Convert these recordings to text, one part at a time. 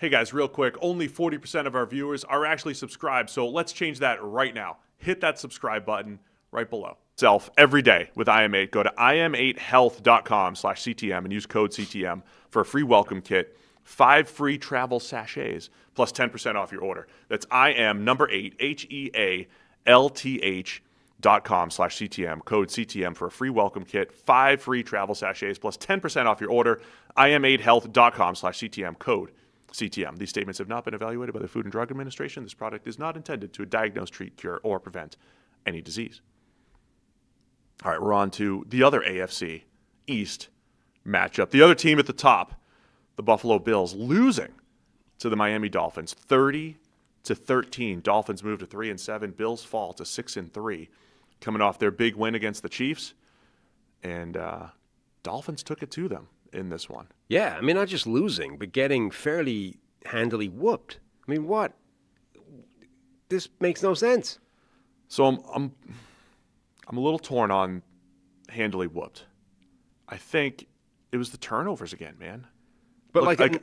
Hey guys, real quick, only 40% of our viewers are actually subscribed, so let's change that right now. Hit that subscribe button right below. Every day with IM8, go to im8health.com/CTM and use code CTM for a free welcome kit, 5 free travel sachets, plus 10% off your order. That's IM8, HEALTH.com/CTM, code CTM for a free welcome kit, 5 free travel sachets, plus 10% off your order, im8health.com/CTM, code CTM. These statements have not been evaluated by the Food and Drug Administration. This product is not intended to diagnose, treat, cure, or prevent any disease. All right, we're on to the other AFC East matchup. The other team at the top, the Buffalo Bills, losing to the Miami Dolphins, 30-13. Dolphins move to 3-7. Bills fall to 6-3, coming off their big win against the Chiefs, and Dolphins took it to them in this one. Yeah, I mean, not just losing, but getting fairly handily whooped. I mean, what? This makes no sense. So I'm a little torn on handily whooped. I think it was the turnovers again, man. But there's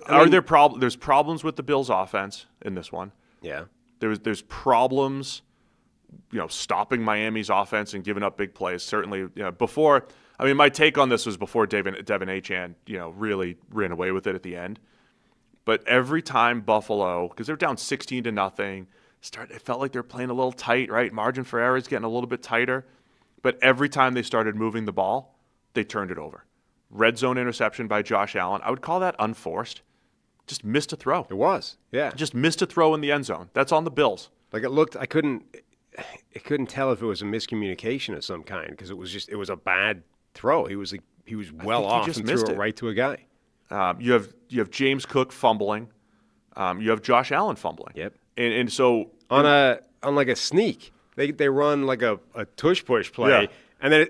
problems with the Bills' offense in this one. Yeah. There's problems, stopping Miami's offense and giving up big plays. Certainly, before. I mean, my take on this was before Devin Achane, really ran away with it at the end. But every time Buffalo, because they're down 16-0, it felt like they're playing a little tight, right? Margin for error is getting a little bit tighter. But every time they started moving the ball, they turned it over. Red zone interception by Josh Allen. I would call that unforced. Just missed a throw. It was, yeah. Just missed a throw in the end zone. That's on the Bills. Like it looked, I couldn't tell if it was a miscommunication of some kind because it was a bad throw. He was well off and threw it right to a guy. You have James Cook fumbling. You have Josh Allen fumbling. Yep. And so on like a sneak, they run like a tush push play. Yeah. And then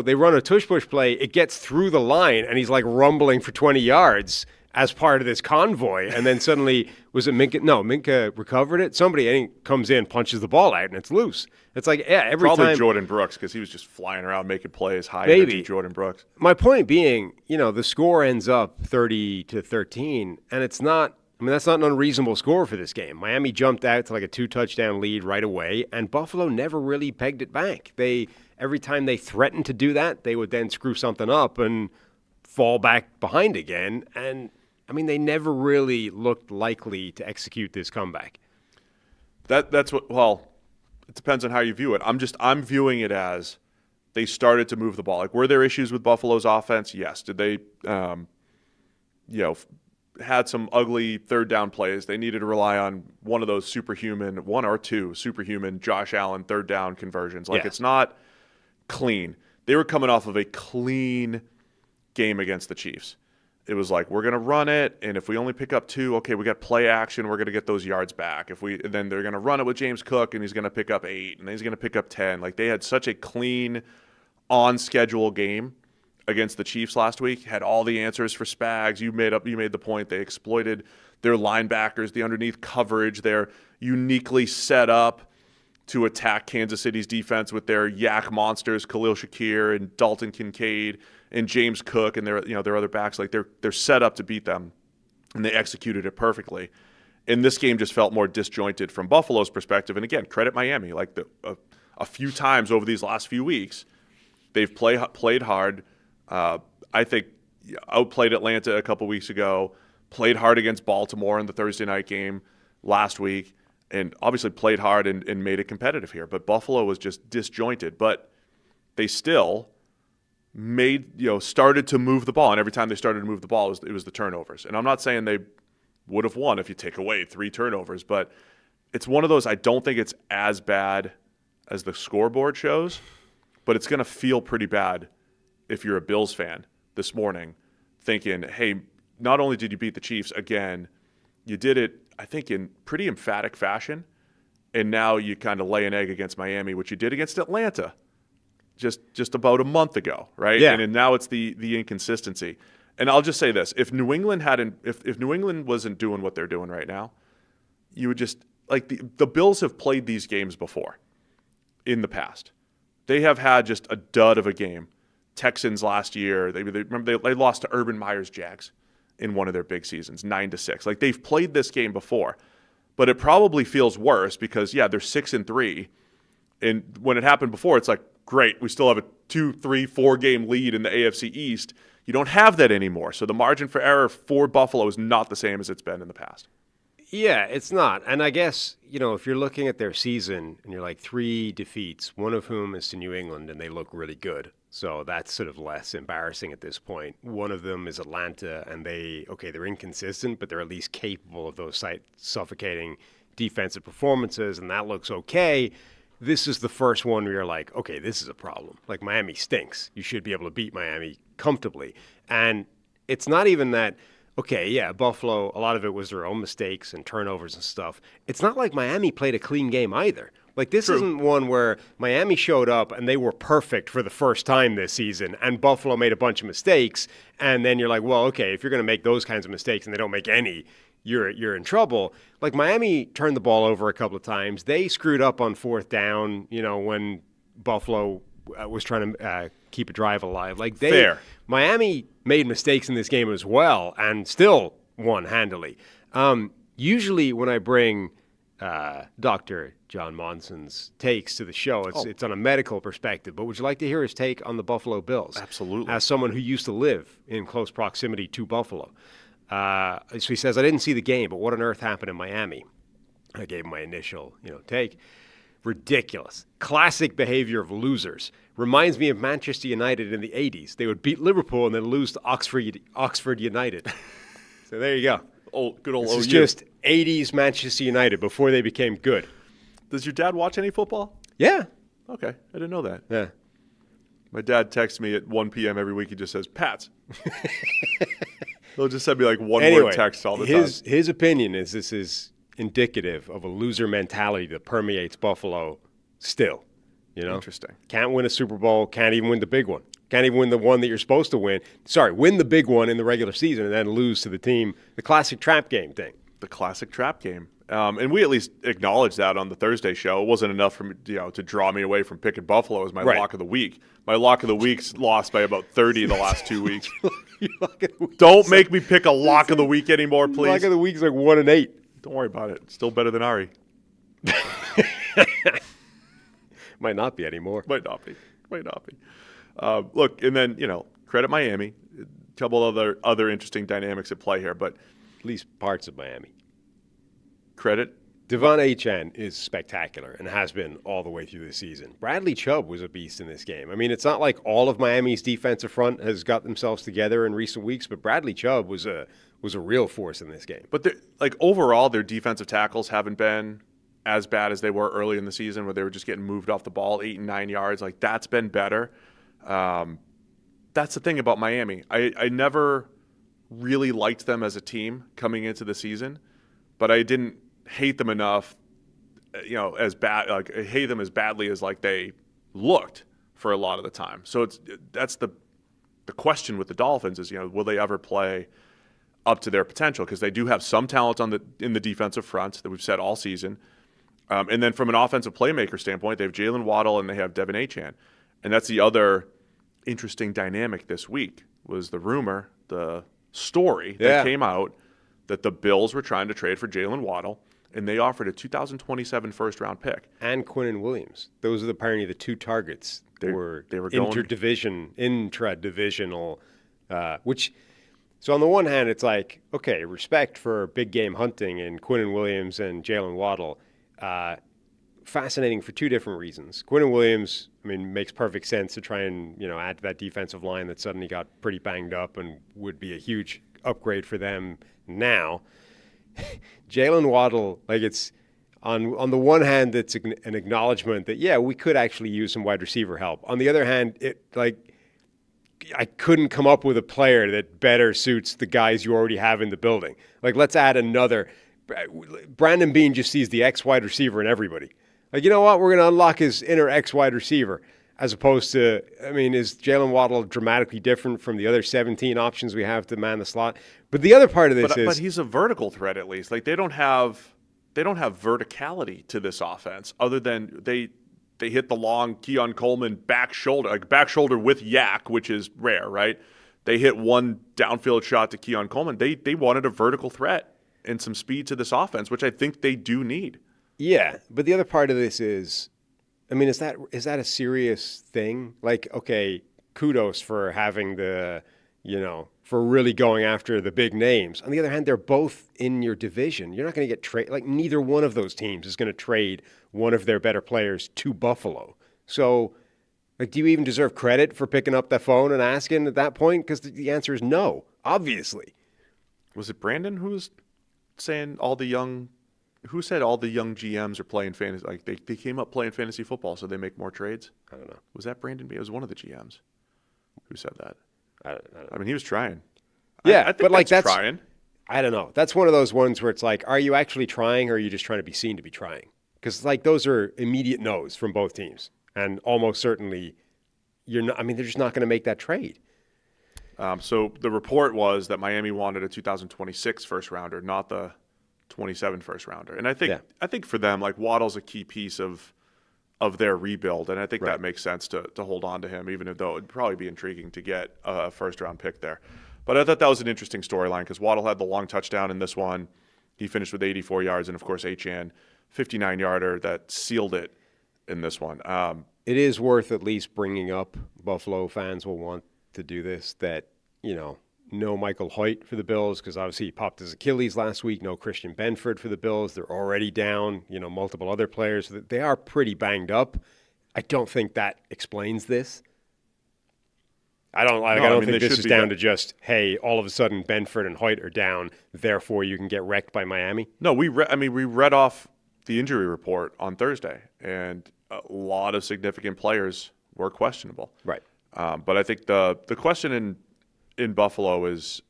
they run a tush push play. It gets through the line, and he's like rumbling for 20 yards as part of this convoy. And then suddenly, was it Minka? No, Minka recovered it. Somebody comes in, punches the ball out, and it's loose. It's like, yeah, every probably time. Jordan Brooks, because he was just flying around making plays. High energy Jordan Brooks. My point being, the score ends up 30-13, and it's not. I mean, that's not an unreasonable score for this game. Miami jumped out to like a 2-touchdown lead right away, and Buffalo never really pegged it back. Every time they threatened to do that, they would then screw something up and fall back behind again. And, I mean, they never really looked likely to execute this comeback. That's what, well, it depends on how you view it. I'm viewing it as they started to move the ball. Like, were there issues with Buffalo's offense? Yes. Did they, had some ugly third down plays? They needed to rely on one or two superhuman Josh Allen third down conversions. It's not clean. They were coming off of a clean game against the Chiefs. It was like, we're going to run it, and if we only pick up 2, okay, we got play action, we're going to get those yards back. Then they're going to run it with James Cook, and he's going to pick up 8, and then he's going to pick up 10. Like, they had such a clean, on-schedule game against the Chiefs last week. Had all the answers for Spags. You made the point. They exploited their linebackers, the underneath coverage. They're uniquely set up to attack Kansas City's defense with their yak monsters, Khalil Shakir and Dalton Kincaid and James Cook and their other backs. Like, they're set up to beat them, and they executed it perfectly. And this game just felt more disjointed from Buffalo's perspective. And again, credit Miami. Like, a few times over these last few weeks, they've played hard. I think outplayed Atlanta a couple weeks ago, played hard against Baltimore in the Thursday night game last week, and obviously played hard and made it competitive here. But Buffalo was just disjointed. But they still started to move the ball. And every time they started to move the ball, it was the turnovers. And I'm not saying they would have won if you take away 3 turnovers, but it's one of those, I don't think it's as bad as the scoreboard shows, but it's going to feel pretty bad if you're a Bills fan this morning thinking, hey, not only did you beat the Chiefs again, you did it, I think, in pretty emphatic fashion, and now you kind of lay an egg against Miami, which you did against Atlanta just about a month ago, right? Yeah. And now it's the inconsistency. And I'll just say this: if New England wasn't doing what they're doing right now, you would just the Bills have played these games before in the past. They have had just a dud of a game. Texans last year, they lost to Urban Meyer's Jags in one of their big seasons, 9-6. Like, they've played this game before, but it probably feels worse because, yeah, they're 6-3. And when it happened before, it's like, great, we still have a 2, 3, 4 game lead in the AFC East. You don't have that anymore. So the margin for error for Buffalo is not the same as it's been in the past. Yeah, it's not. And I guess, if you're looking at their season and you're like 3 defeats, one of whom is to New England, and they look really good. So that's sort of less embarrassing at this point. One of them is Atlanta, and they're inconsistent, but they're at least capable of those suffocating defensive performances, and that looks okay. This is the first one where you're like, okay, this is a problem. Like, Miami stinks. You should be able to beat Miami comfortably. And it's not even that, okay, yeah, Buffalo, a lot of it was their own mistakes and turnovers and stuff. It's not like Miami played a clean game either. Like, this isn't one where Miami showed up and they were perfect for the first time this season and Buffalo made a bunch of mistakes. And then you're like, well, okay, if you're going to make those kinds of mistakes and they don't make any, you're in trouble. Like, Miami turned the ball over a couple of times. They screwed up on 4th down, when Buffalo was trying to keep a drive alive. Like, Miami made mistakes in this game as well and still won handily. Usually when I bring Dr. John Monson's takes to the show, it's on a medical perspective. But would you like to hear his take on the Buffalo Bills? Absolutely. As someone who used to live in close proximity to Buffalo. So he says, I didn't see the game, but what on earth happened in Miami? I gave him my initial, take. Ridiculous. Classic behavior of losers. Reminds me of Manchester United in the 80s. They would beat Liverpool and then lose to Oxford United. So there you go. Good old This OU. is just 80s Manchester United before they became good. Does your dad watch any football? Yeah. Okay. I didn't know that. Yeah. My dad texts me at 1 p.m. every week. He just says, Pats. He'll just send me like one-word text all the time. His opinion is this is indicative of a loser mentality that permeates Buffalo still. Interesting. Can't win a Super Bowl, can't even win the big one. Can't even win the one that you're supposed to win. Sorry, win the big one in the regular season and then lose to the team. The classic trap game thing. The classic trap game. And we at least acknowledged that on the Thursday show. It wasn't enough for me, to draw me away from picking Buffalo as my lock of the week. My lock of the week's lost by about 30 the last 2 weeks. Don't make me pick a lock of the week anymore, please. Lock of the week's like 1-8. Don't worry about it. Still better than Ari. Might not be anymore. Might not be. Look, and then, credit Miami. A couple other interesting dynamics at play here, but at least parts of Miami. Credit. Devon Achane is spectacular and has been all the way through the season. Bradley Chubb was a beast in this game. I mean, it's not like all of Miami's defensive front has got themselves together in recent weeks, but Bradley Chubb was a real force in this game. But overall, their defensive tackles haven't been as bad as they were early in the season, where they were just getting moved off the ball 8 and 9 yards. Like, that's been better. That's the thing about Miami. I never really liked them as a team coming into the season, but I didn't hate them enough, as bad. Like, I hate them as badly as like they looked for a lot of the time. So that's the question with the Dolphins is, will they ever play up to their potential? Because they do have some talent in the defensive front that we've said all season. And then from an offensive playmaker standpoint, they have Jalen Waddle and they have Devon Achane. And that's the other interesting dynamic this week was the story that came out that the Bills were trying to trade for Jalen Waddle, and they offered a 2027 first-round pick. And Quinnen Williams. Those are apparently the two targets. They were going intra-divisional, which – so on the one hand, it's like, okay, respect for big game hunting and Quinnen Williams and Jalen Waddle. Fascinating for two different reasons. Quinnen Williams, makes perfect sense to try and, add to that defensive line that suddenly got pretty banged up and would be a huge upgrade for them now. Jalen Waddle, like it's on the one hand, it's an acknowledgement that, yeah, we could actually use some wide receiver help. On the other hand, I couldn't come up with a player that better suits the guys you already have in the building. Like, let's add another. Brandon Beane just sees the X wide receiver in everybody. Like, you know what? We're going to unlock his inner X wide receiver, as opposed to, is Jalen Waddle dramatically different from the other 17 options we have to man the slot? But the other part of this but he's a vertical threat at least. Like, they don't have verticality to this offense other than they hit the long Keon Coleman back shoulder with yak, which is rare, right? They hit one downfield shot to Keon Coleman. They wanted a vertical threat and some speed to this offense, which I think they do need. Yeah, but the other part of this is, I mean, is that a serious thing? Like, okay, kudos for having for really going after the big names. On the other hand, they're both in your division. You're not going to get trade, like neither one of those teams is going to trade one of their better players to Buffalo. So, like, do you even deserve credit for picking up that phone and asking at that point? Because the answer is no, obviously. Was it Brandon who was saying who said all the young GMs are playing fantasy? Like they came up playing fantasy football, so they make more trades? I don't know. Was that Brandon? It was one of the GMs who said that. I don't know. I mean, he was trying. Yeah, I think but like that's trying. I don't know. That's one of those ones where it's like, are you actually trying or are you just trying to be seen to be trying? Because like those are immediate no's from both teams. And almost certainly you're not, I mean, they're just not going to make that trade. So the report was that Miami wanted a 2026 first rounder, not the 27 first rounder. And I think for them, like Waddle's a key piece of their rebuild. And I think that makes sense to hold on to him, even though it'd probably be intriguing to get a first round pick there. But I thought that was an interesting storyline because Waddle had the long touchdown in this one. He finished with 84 yards. And of course, Achane, 59-yarder that sealed it in this one. It is worth at least bringing up, Buffalo fans will want to do this, that, no Michael Hoyt for the Bills because obviously he popped his Achilles last week. No Christian Benford for the Bills. They're already down, multiple other players. They are pretty banged up. I don't think that explains this. I don't think this is down to just, hey, all of a sudden Benford and Hoyt are down, therefore you can get wrecked by Miami. No, we read off the injury report on Thursday, and a lot of significant players were questionable. Right. But I think the question in Buffalo is,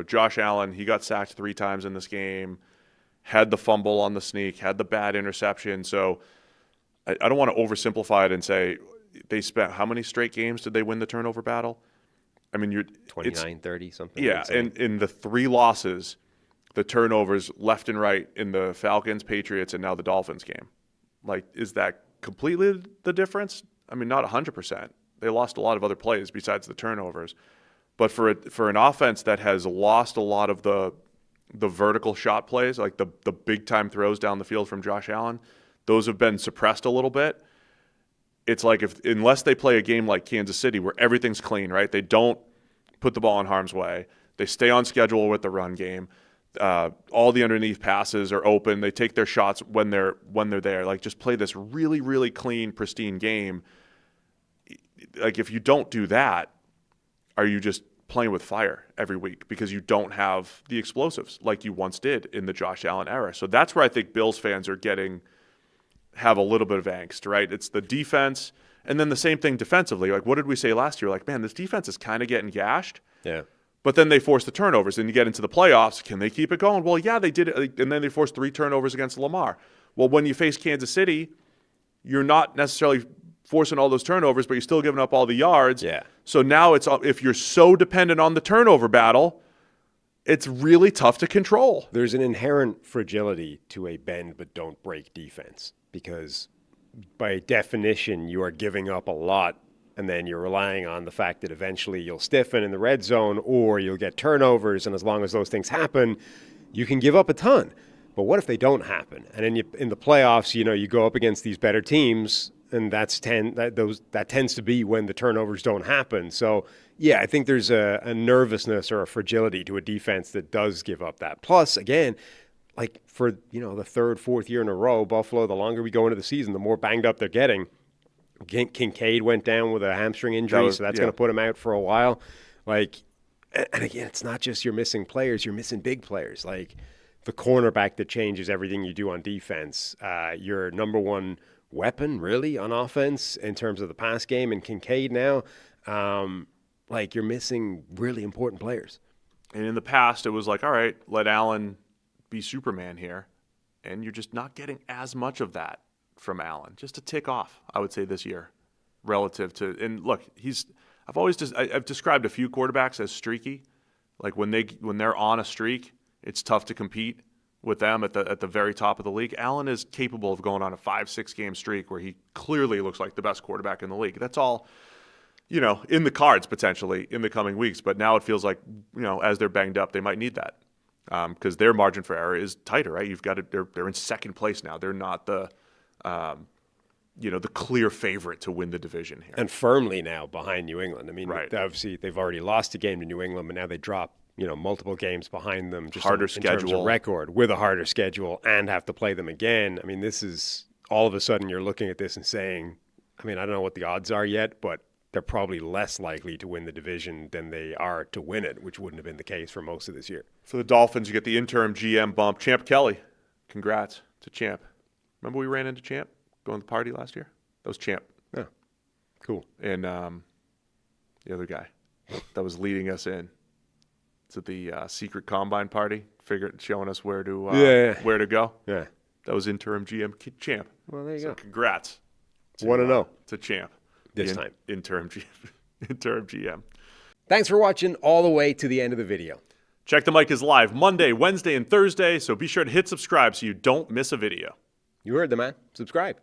Josh Allen, he got sacked 3 times in this game, had the fumble on the sneak, had the bad interception. So I don't want to oversimplify it and say they spent how many straight games did they win the turnover battle? I mean, you're 29, 30, something. Yeah, and in the 3 losses, the turnovers left and right in the Falcons, Patriots, and now the Dolphins game. Like, is that completely the difference? I mean, not 100%. They lost a lot of other plays besides the turnovers. But for an offense that has lost a lot of the vertical shot plays, like the big time throws down the field from Josh Allen, those have been suppressed a little bit. It's like unless they play a game like Kansas City where everything's clean, right? They don't put the ball in harm's way. They stay on schedule with the run game. All the underneath passes are open. They take their shots when they're there. Like just play this really, really clean, pristine game. Like if you don't do that, are you just playing with fire every week because you don't have the explosives like you once did in the Josh Allen era? So that's where I think Bills fans have a little bit of angst, right? It's the defense, and then the same thing defensively. Like, what did we say last year? Like, man, this defense is kind of getting gashed. Yeah. But then they force the turnovers, and you get into the playoffs. Can they keep it going? Well, yeah, they did it, and then they forced 3 turnovers against Lamar. Well, when you face Kansas City, you're not necessarily forcing all those turnovers, but you're still giving up all the yards. Yeah. So now if you're so dependent on the turnover battle, it's really tough to control. There's an inherent fragility to a bend but don't break defense because by definition you are giving up a lot and then you're relying on the fact that eventually you'll stiffen in the red zone or you'll get turnovers, and as long as those things happen, you can give up a ton. But what if they don't happen? And in the playoffs, you go up against these better teams, and that tends to be when the turnovers don't happen. So, yeah, I think there's a nervousness or a fragility to a defense that does give up that. Plus, again, like for the 3rd, 4th year in a row, Buffalo, the longer we go into the season, the more banged up they're getting. Kincaid went down with a hamstring injury, so that's going to put him out for a while. Like, and again, it's not just you're missing players, you're missing big players. Like the cornerback that changes everything you do on defense, your number one weapon, really, on offense in terms of the pass game, and Kincaid now, like you're missing really important players. And in the past, it was like, all right, let Allen be Superman here, and you're just not getting as much of that from Allen. Just a tick off, I would say, this year, relative to. And look, I've described a few quarterbacks as streaky. Like when they're on a streak, it's tough to compete with them at the very top of the league. Allen is capable of going on a 5-6 game streak where he clearly looks like the best quarterback in the league. That's all in the cards potentially in the coming weeks. But now it feels like, as they're banged up, they might need that because their margin for error is tighter, right? You've got it. They're in second place now. They're not the clear favorite to win the division here. And firmly now behind New England. I mean, right. Obviously they've already lost a game to New England, but now they drop, multiple games behind them. Just harder in schedule. Terms of record with a harder schedule and have to play them again. I mean, this is all of a sudden you're looking at this and saying, I don't know what the odds are yet, but they're probably less likely to win the division than they are to win it, which wouldn't have been the case for most of this year. For the Dolphins, you get the interim GM bump. Champ Kelly, congrats to Champ. Remember we ran into Champ going to the party last year? That was Champ. Yeah, cool. And the other guy that was leading us in to the secret combine party, showing us where to go. Yeah, that was interim GM Champ. Well, there you go. Congrats. Want to know to Champ this time. Interim GM. Thanks for watching all the way to the end of the video. Check the Mic is live Monday, Wednesday, and Thursday, so be sure to hit subscribe so you don't miss a video. You heard the man. Subscribe.